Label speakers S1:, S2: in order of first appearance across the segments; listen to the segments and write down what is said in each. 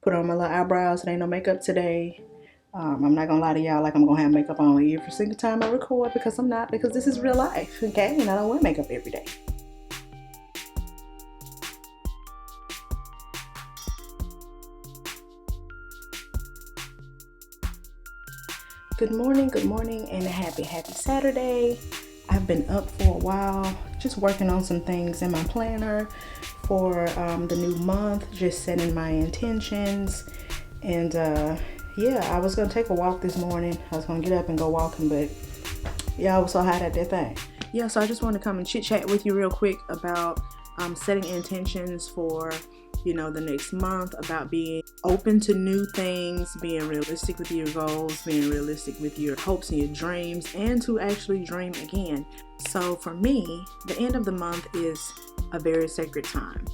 S1: Put on my little eyebrows. It ain't no makeup today. I'm not gonna lie to y'all like I'm gonna have makeup on every single time I record, because I'm not, because this is real life, okay? And I don't wear makeup every day. Good morning, and happy Saturday. I've been up for a while, just working on some things in my planner for the new month, just setting my intentions. And yeah, I was gonna take a walk this morning. I was gonna get up and go walking, but yeah, I was so hot at that thing. Yeah, so I just want to come and chit chat with you real quick about setting intentions for the next month, about being open to new things, being realistic with your goals, being realistic with your hopes and your dreams, and to actually dream again. So for me, the end of the month is a very sacred time.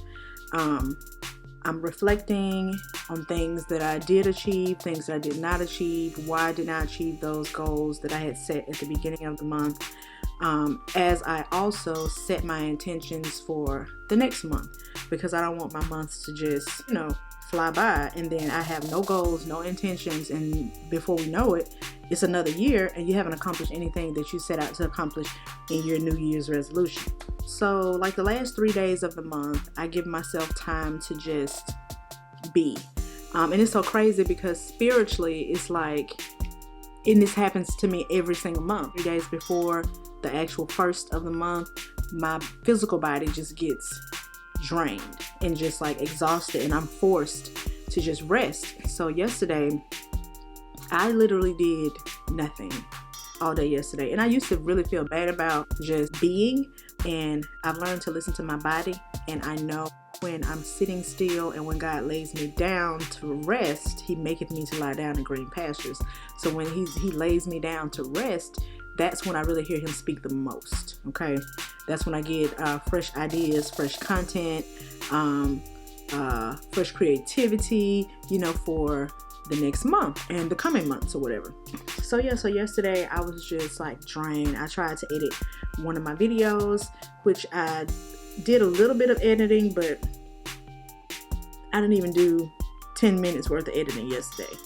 S1: I'm reflecting on things that I did achieve, things that I did not achieve, why I did not achieve those goals that I had set at the beginning of the month, as I also set my intentions for the next month, because I don't want my months to just, fly by and then I have no goals, no intentions, and before we know it, it's another year and you haven't accomplished anything that you set out to accomplish in your New Year's resolution. So like the last 3 days of the month, I give myself time to just be. And it's so crazy because spiritually, it's like, and this happens to me every single month. 3 days before the actual first of the month, my physical body just gets drained and just like exhausted, and I'm forced to just rest. So yesterday, I literally did nothing all day yesterday. And I used to really feel bad about just being, and I've learned to listen to my body, and I know when I'm sitting still and when God lays me down to rest, He maketh me to lie down in green pastures. So when He lays me down to rest, that's when I really hear Him speak the most, okay? That's when I get fresh ideas, fresh content, fresh creativity, for the next month and the coming months or whatever. So yesterday I was just like drained. I tried to edit one of my videos, which I did a little bit of editing, but I didn't even do 10 minutes worth of editing yesterday.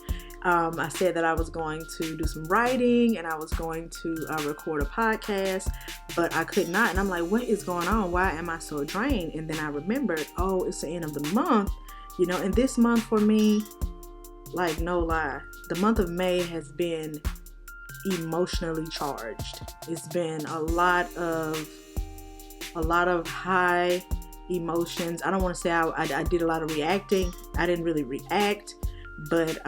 S1: I said that I was going to do some writing and I was going to record a podcast, but I could not. And I'm like, what is going on? Why am I so drained? And then I remembered, oh, it's the end of the month, and this month for me, like no lie, the month of May has been emotionally charged. It's been a lot of high emotions. I don't want to say I did a lot of reacting. I didn't really react, but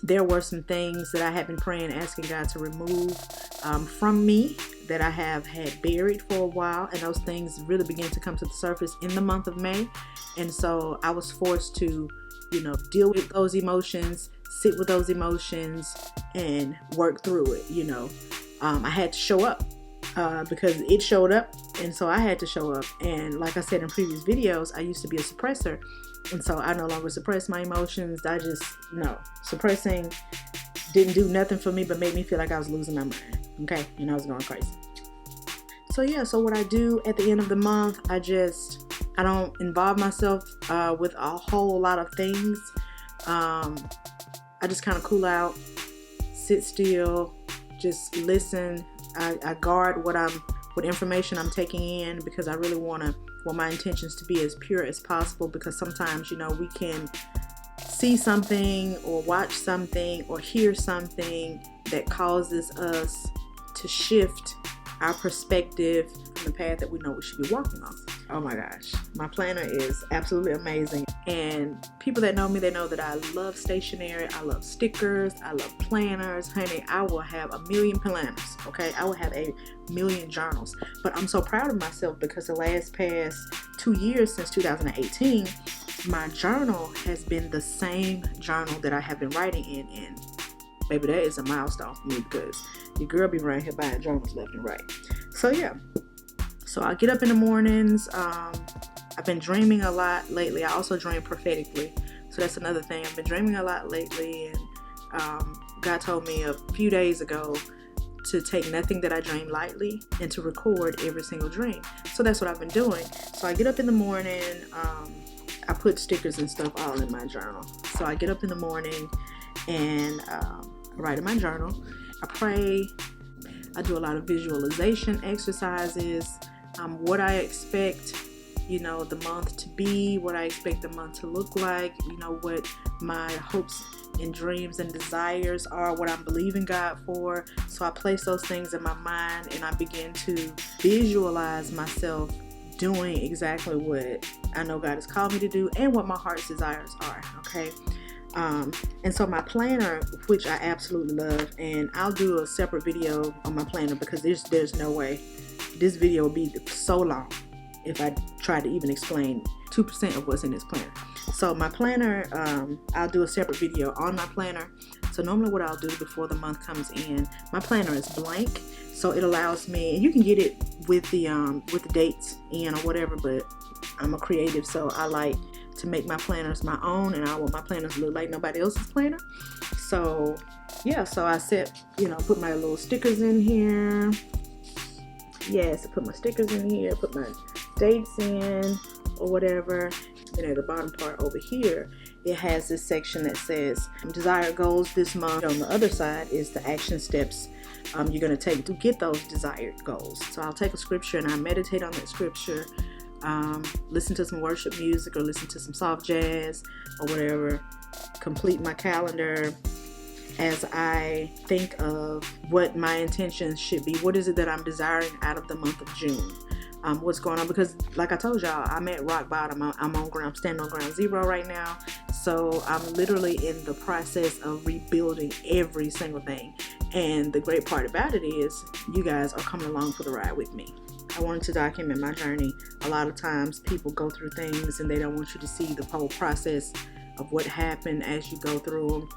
S1: there were some things that I had been praying, asking God to remove from me that I have had buried for a while, and those things really began to come to the surface in the month of May. And so I was forced to deal with those emotions, sit with those emotions, and work through it. I had to show up because it showed up, and so I had to show up. And like I said in previous videos, I used to be a suppressor, and so I no longer suppress my emotions. I just, suppressing didn't do nothing for me but made me feel like I was losing my mind, okay? And I was going crazy. So what I do at the end of the month, I don't involve myself with a whole lot of things. I just kind of cool out, sit still, just listen. I guard what information I'm taking in, because I really want my intentions to be as pure as possible, because sometimes, we can see something or watch something or hear something that causes us to shift our perspective from the path that we know we should be walking on. Oh my gosh, my planner is absolutely amazing. And people that know me, they know that I love stationery, I love stickers, I love planners. Honey, I will have 1,000,000 planners, okay? I will have 1,000,000 journals. But I'm so proud of myself because the past 2 years, since 2018, my journal has been the same journal that I have been writing in. And baby, that is a milestone for me, because your girl be around here buying journals left and right. So yeah. So I get up in the mornings. I've been dreaming a lot lately. I also dream prophetically. So that's another thing. I've been dreaming a lot lately. And God told me a few days ago to take nothing that I dream lightly and to record every single dream. So that's what I've been doing. So I get up in the morning. I put stickers and stuff all in my journal. So I get up in the morning and write in my journal. I pray. I do a lot of visualization exercises, what I expect, the month to be, what I expect the month to look like, what my hopes and dreams and desires are, what I'm believing God for. So I place those things in my mind and I begin to visualize myself doing exactly what I know God has called me to do and what my heart's desires are, okay? And so my planner, which I absolutely love, and I'll do a separate video on my planner because there's no way this video would be so long if I tried to even explain 2% of what's in this planner. So my planner, I'll do a separate video on my planner. So normally what I'll do before the month comes in, my planner is blank, so it allows me, and you can get it with the dates in or whatever, but I'm a creative, so I like to make my planners my own, and I want my planners to look like nobody else's planner. So yeah, so I put my little stickers in here. Yes, I put my stickers in here, put my dates in or whatever. Then at the bottom part over here, it has this section that says desired goals this month. On the other side is the action steps you're going to take to get those desired goals. So I'll take a scripture and I meditate on that scripture, listen to some worship music or listen to some soft jazz or whatever, complete my calendar as I think of what my intentions should be. What is it that I'm desiring out of the month of June? What's going on, because like I told y'all, I'm at rock bottom. I'm standing on ground zero right now. So I'm literally in the process of rebuilding every single thing. And the great part about it is you guys are coming along for the ride with me. I wanted to document my journey. A lot of times people go through things and they don't want you to see the whole process of what happened as you go through them.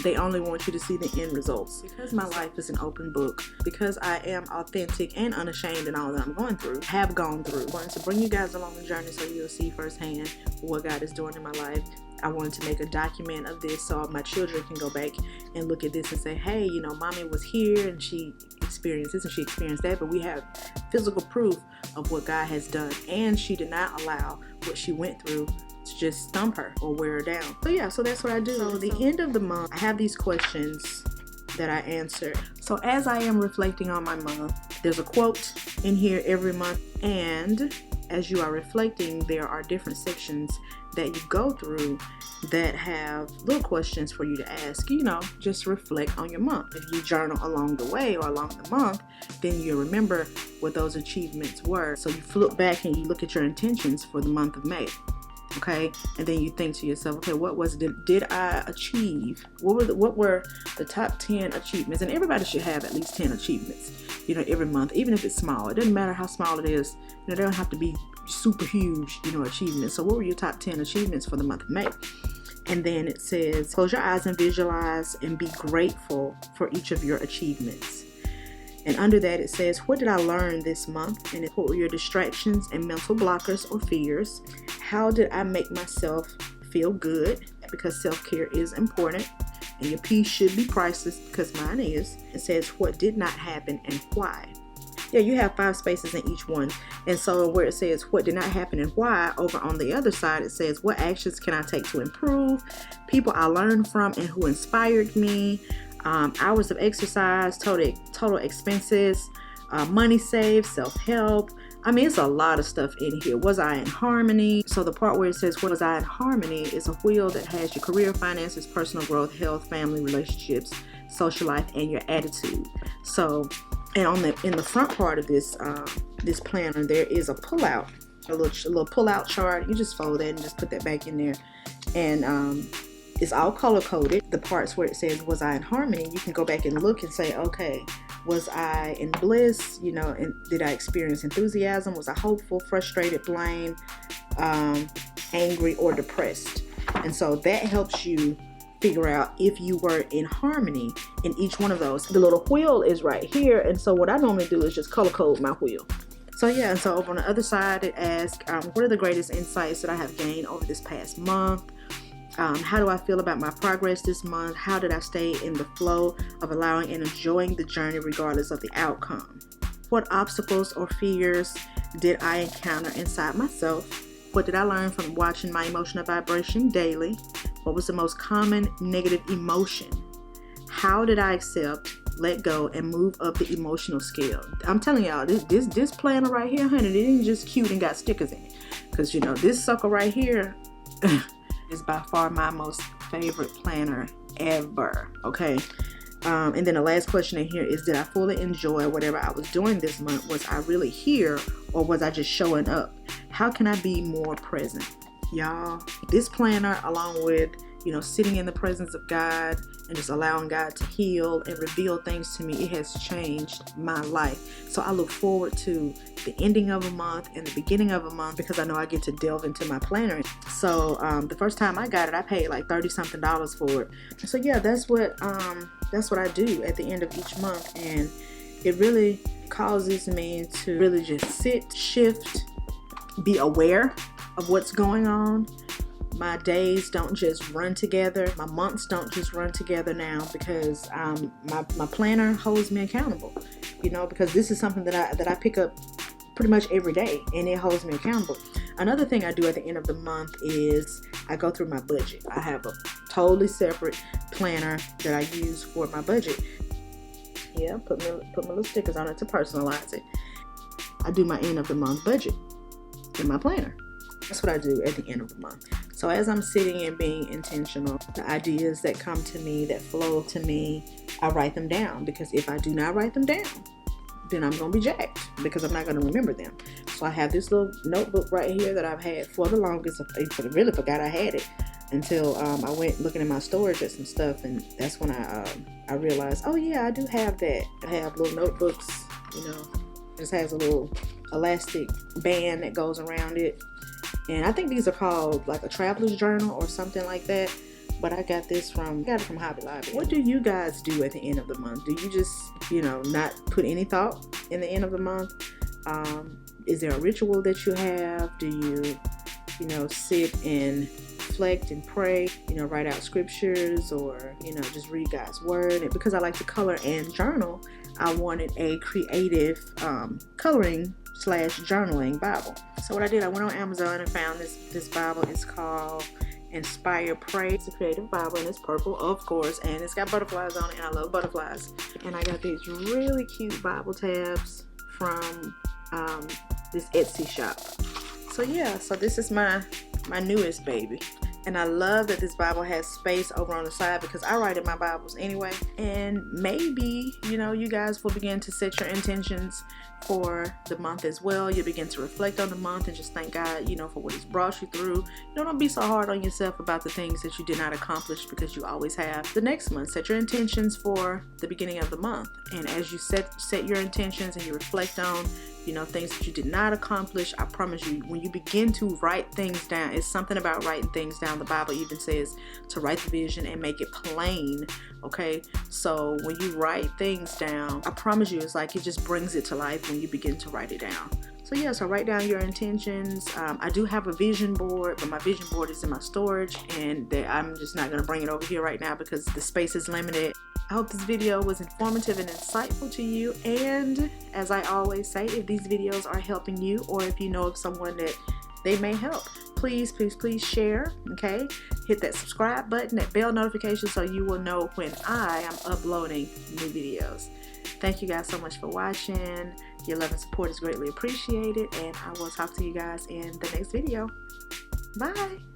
S1: They only want you to see the end results. Because my life is an open book, because I am authentic and unashamed in all that I'm going through, have gone through. I wanted to bring you guys along the journey so you'll see firsthand what God is doing in my life. I wanted to make a document of this so my children can go back and look at this and say, hey, mommy was here and she experienced this and she experienced that, but we have physical proof of what God has done, and she did not allow what she went through to just stump her or wear her down. So yeah, so that's what I do. So the end of the month, I have these questions that I answer. So as I am reflecting on my month, there's a quote in here every month, and as you are reflecting, there are different sections that you go through that have little questions for you to ask, just reflect on your month. If you journal along the way or along the month, then you remember what those achievements were. So you flip back and you look at your intentions for the month of May. Okay, and then you think to yourself, okay, what did I achieve? What were the top 10 achievements? And everybody should have at least 10 achievements, every month, even if it's small. It doesn't matter how small it is. They don't have to be super huge, achievements. So what were your top 10 achievements for the month of May? And then it says, close your eyes and visualize and be grateful for each of your achievements. And under that it says, what did I learn this month? And what were your distractions and mental blockers or fears? How did I make myself feel good? Because self-care is important and your peace should be priceless, because mine is. It says, what did not happen and why? Yeah, you have 5 spaces in each one. And so where it says what did not happen and why, over on the other side it says, what actions can I take to improve? People I learned from and who inspired me. Hours of exercise, total expenses, money saved, self-help. It's a lot of stuff in here. Was I in harmony? So the part where it says, was I in harmony, is a wheel that has your career, finances, personal growth, health, family, relationships, social life, and your attitude. So, and in the front part of this planner, there is a pullout, a little pullout chart. You just fold that and just put that back in there. And it's all color coded. The parts where it says, was I in harmony, you can go back and look and say, okay, was I in bliss? And did I experience enthusiasm? Was I hopeful, frustrated, blamed, angry, or depressed? And so that helps you figure out if you were in harmony in each one of those. The little wheel is right here. And so what I normally do is just color code my wheel. So yeah, and so over on the other side, it asks, what are the greatest insights that I have gained over this past month? How do I feel about my progress this month? How did I stay in the flow of allowing and enjoying the journey regardless of the outcome? What obstacles or fears did I encounter inside myself? What did I learn from watching my emotional vibration daily? What was the most common negative emotion? How did I accept, let go, and move up the emotional scale? I'm telling y'all, this planner right here, honey, it ain't just cute and got stickers in it. Because, you know, this sucker right here is by far my most favorite planner ever, okay? And then the last question in here is, did I fully enjoy whatever I was doing this month? Was I really here, or was I just showing up? How can I be more present? Y'all, this planner, along with, you know, sitting in the presence of God and just allowing God to heal and reveal things to me, it has changed my life. So I look forward to the ending of a month and the beginning of a month, because I know I get to delve into my planner. So the first time I got it, I paid like $30-something for it. So yeah, that's what I do at the end of each month, and it really causes me to really just sit, shift, be aware of what's going on. My days don't just run together. My months don't just run together now, because my planner holds me accountable. You know, because this is something that I pick up pretty much every day, and it holds me accountable. Another thing I do at the end of the month is I go through my budget. I have a totally separate planner that I use for my budget. Yeah, put my little stickers on it to personalize it. I do my end of the month budget in my planner. That's what I do at the end of the month. So as I'm sitting and being intentional, the ideas that come to me, that flow to me, I write them down, because if I do not write them down, then I'm going to be jacked, because I'm not going to remember them. So I have this little notebook right here that I've had for the longest. I really forgot I had it until I went looking in my storage at some stuff, and that's when I realized, oh yeah, I do have that. I have little notebooks, you know, just has a little elastic band that goes around it. And I think these are called like a traveler's journal or something like that. But I got it from Hobby Lobby. What do you guys do at the end of the month? Do you just, you know, not put any thought in the end of the month? Is there a ritual that you have? Do you know, sit and reflect and pray, you know, write out scriptures, or, you know, just read God's word? And because I like to color and journal, I wanted a creative coloring / journaling Bible. So what I did, I went on Amazon and found this Bible. It's called Inspire Pray. It's a creative Bible, and it's purple, of course, and it's got butterflies on it, and I love butterflies. And I got these really cute Bible tabs from this Etsy shop. So yeah, so this is my newest baby. And I love that this Bible has space over on the side, because I write in my Bibles anyway. And maybe, you know, you guys will begin to set your intentions for the month as well. You'll begin to reflect on the month and just thank God, you know, for what He's brought you through. You know, don't be so hard on yourself about the things that you did not accomplish, because you always have the next month. Set your intentions for the beginning of the month. And as you set your intentions and you reflect on, you know, things that you did not accomplish, I promise you, when you begin to write things down, it's something about writing things down. The Bible even says to write the vision and make it plain. Okay, so when you write things down, I promise you, it's like it just brings it to life when you begin to write it down. So yeah, so write down your intentions. I do have a vision board, but my vision board is in my storage, and I'm just not going to bring it over here right now because the space is limited. I hope this video was informative and insightful to you, and as I always say, if these videos are helping you, or if you know of someone that they may help, please share. Okay, hit that subscribe button, that bell notification, so you will know when I am uploading new videos. Thank you guys so much for watching. Your love and support is greatly appreciated, and I will talk to you guys in the next video. Bye.